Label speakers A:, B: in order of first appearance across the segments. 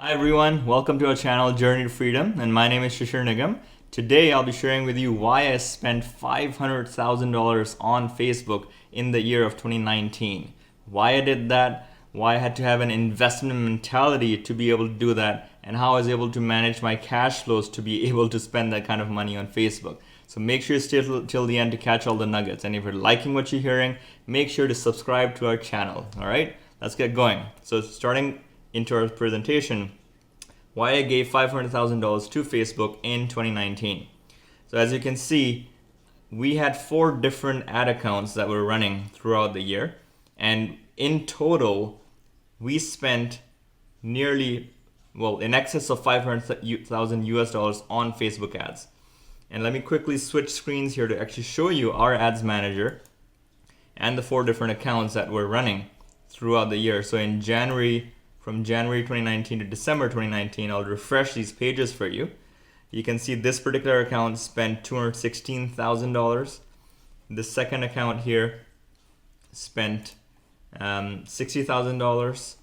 A: Hi everyone, welcome to our channel Journey to Freedom, and my name is Shishir Nigam. Today I'll be sharing with you why I spent $500,000 on Facebook in the year of 2019. Why I did that, why I had to have an investment mentality to be able to do that, and how I was able to manage my cash flows to be able to spend that kind of money on Facebook. So make sure you stay till the end to catch all the nuggets. And if you're liking what you're hearing, make sure to subscribe to our channel. All right, let's get going. So starting into our presentation, why I gave $500,000 to Facebook in 2019. So as you can see, we had 4 different ad accounts that were running throughout the year. And in total, we spent in excess of 500,000 US dollars on Facebook ads. And let me quickly switch screens here to actually show you our ads manager and the 4 different accounts that were running throughout the year. So from January 2019 to December 2019, I'll refresh these pages for you. You can see this particular account spent $216,000. The second account here spent $60,000.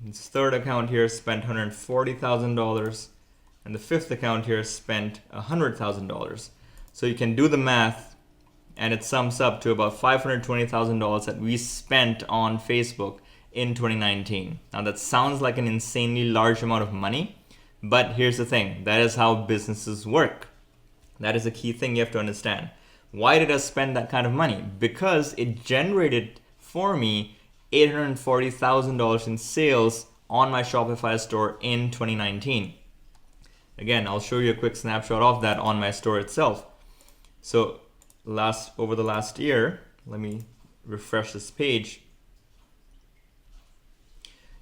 A: This third account here spent $140,000. And the fifth account here spent $100,000. So you can do the math, and it sums up to about $520,000 that we spent on Facebook in 2019. Now that sounds like an insanely large amount of money, but here's the thing, that is how businesses work. That is a key thing you have to understand. Why did I spend that kind of money? Because it generated for me $840,000 in sales on my Shopify store in 2019. Again, I'll show you a quick snapshot of that on my store itself. So over the last year, let me refresh this page.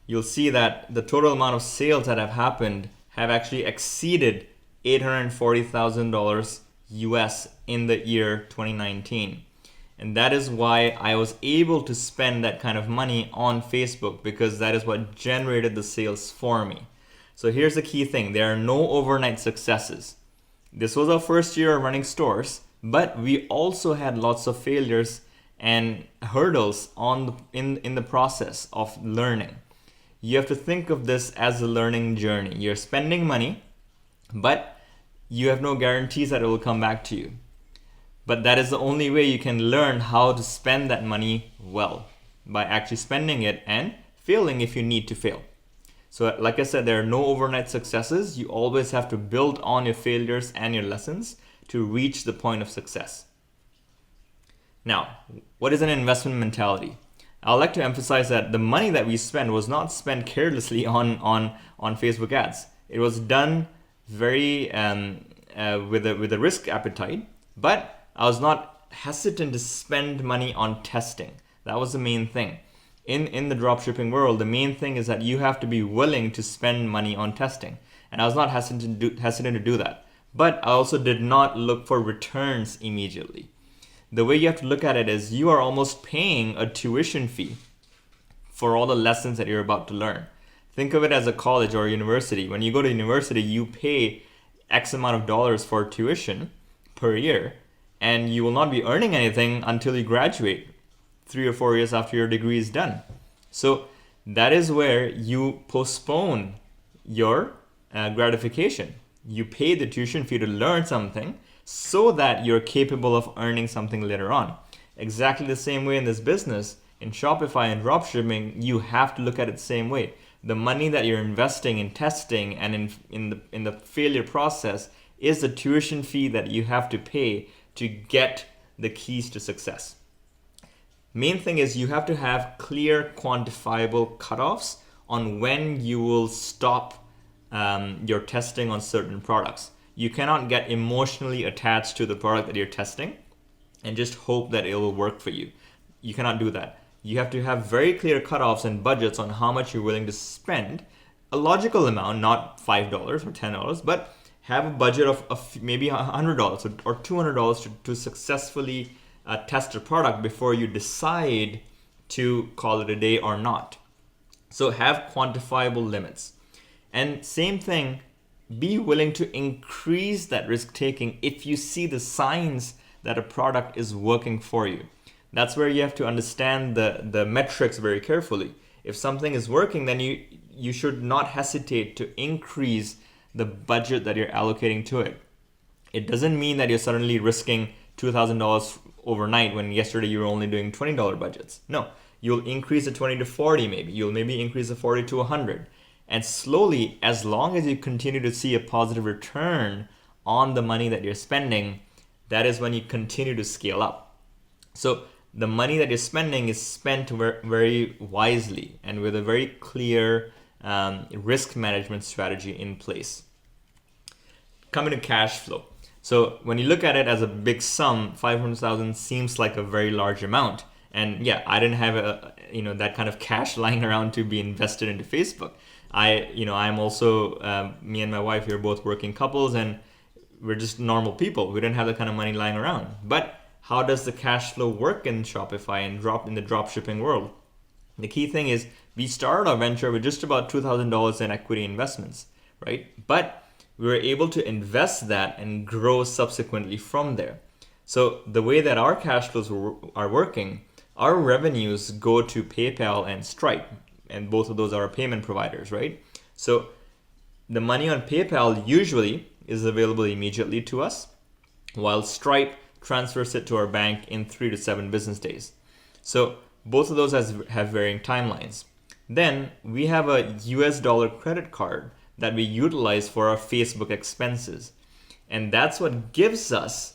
A: You'll see that the total amount of sales that have happened have actually exceeded $840,000 US in the year 2019. And that is why I was able to spend that kind of money on Facebook, because that is what generated the sales for me. So here's the key thing. There are no overnight successes. This was our first year of running stores, but we also had lots of failures and hurdles in the process of learning. You have to think of this as a learning journey. You're spending money, but you have no guarantees that it will come back to you. But that is the only way you can learn how to spend that money well, by actually spending it and failing if you need to fail. So like I said, there are no overnight successes. You always have to build on your failures and your lessons to reach the point of success. Now, what is an investment mentality? I'd like to emphasize that the money that we spent was not spent carelessly on Facebook ads. It was done very with a risk appetite, but I was not hesitant to spend money on testing. That was the main thing. In the dropshipping world, the main thing is that you have to be willing to spend money on testing. And I was not hesitant to do that. But I also did not look for returns immediately. The way you have to look at it is you are almost paying a tuition fee for all the lessons that you're about to learn. Think of it as a college or a university. When you go to university, you pay X amount of dollars for tuition per year, and you will not be earning anything until you graduate 3 or 4 years after your degree is done. So that is where you postpone your gratification. You pay the tuition fee to learn something so that you're capable of earning something later on. Exactly the same way in this business, in Shopify and dropshipping, you have to look at it the same way. The money that you're investing in testing and in the failure process is the tuition fee that you have to pay to get the keys to success. Main thing is you have to have clear, quantifiable cutoffs on when you will stop your testing on certain products. You cannot get emotionally attached to the product that you're testing and just hope that it will work for you. You cannot do that. You have to have very clear cutoffs and budgets on how much you're willing to spend. A logical amount, not $5 or $10, but have a budget of maybe $100 or $200 to successfully test a product before you decide to call it a day or not. So have quantifiable limits. And same thing, be willing to increase that risk taking if you see the signs that a product is working for you. That's where you have to understand the metrics very carefully. If something is working, then you should not hesitate to increase the budget that you're allocating to it. It doesn't mean that you're suddenly risking $2,000 overnight when yesterday you were only doing $20 budgets. No, you'll increase the 20 to 40 maybe. You'll maybe increase the 40 to 100. And slowly, as long as you continue to see a positive return on the money that you're spending, that is when you continue to scale up. So the money that you're spending is spent very wisely and with a very clear risk management strategy in place. Coming to cash flow. So when you look at it as a big sum, 500,000 seems like a very large amount. And yeah, I didn't have that kind of cash lying around to be invested into Facebook. I'm also, me and my wife, we're both working couples, and we're just normal people. We didn't have that kind of money lying around. But how does the cash flow work in Shopify and in the dropshipping world? The key thing is we started our venture with just about $2,000 in equity investments, right? But we were able to invest that and grow subsequently from there. So the way that our cash flows are working, our revenues go to PayPal and Stripe, and both of those are our payment providers, right? So the money on PayPal usually is available immediately to us, while Stripe transfers it to our bank in 3 to 7 business days. So both of those have varying timelines. Then we have a US dollar credit card that we utilize for our Facebook expenses. And that's what gives us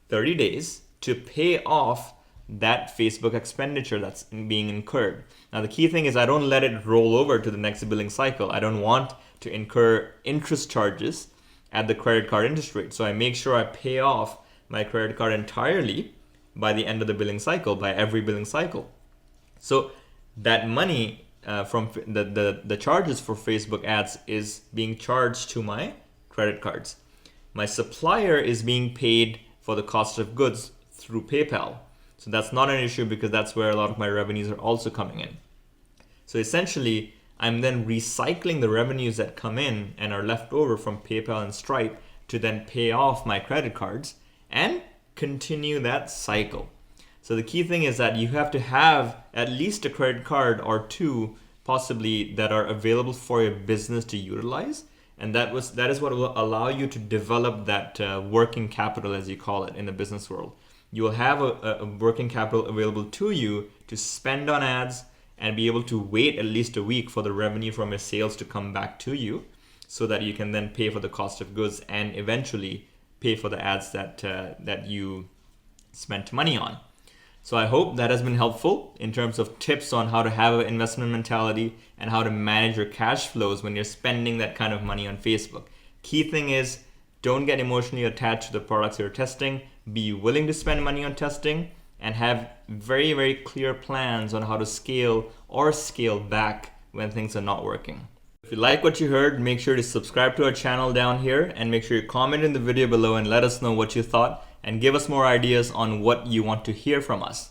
A: 30 days to pay off that Facebook expenditure that's being incurred. Now, the key thing is I don't let it roll over to the next billing cycle. I don't want to incur interest charges at the credit card interest rate. So I make sure I pay off my credit card entirely by the end of the billing cycle, by every billing cycle. So that money from the charges for Facebook ads is being charged to my credit cards. My supplier is being paid for the cost of goods through PayPal. So that's not an issue because that's where a lot of my revenues are also coming in. So essentially, I'm then recycling the revenues that come in and are left over from PayPal and Stripe to then pay off my credit cards and continue that cycle. So the key thing is that you have to have at least a credit card or two possibly that are available for your business to utilize. And that is what will allow you to develop that working capital, as you call it in the business world. You will have a working capital available to you to spend on ads and be able to wait at least a week for the revenue from your sales to come back to you so that you can then pay for the cost of goods and eventually pay for the ads that you spent money on. So I hope that has been helpful in terms of tips on how to have an investment mentality and how to manage your cash flows when you're spending that kind of money on Facebook. Key thing is don't get emotionally attached to the products you're testing. Be willing to spend money on testing and have very, very clear plans on how to scale or scale back when things are not working. If you like what you heard, make sure to subscribe to our channel down here and make sure you comment in the video below and let us know what you thought and give us more ideas on what you want to hear from us.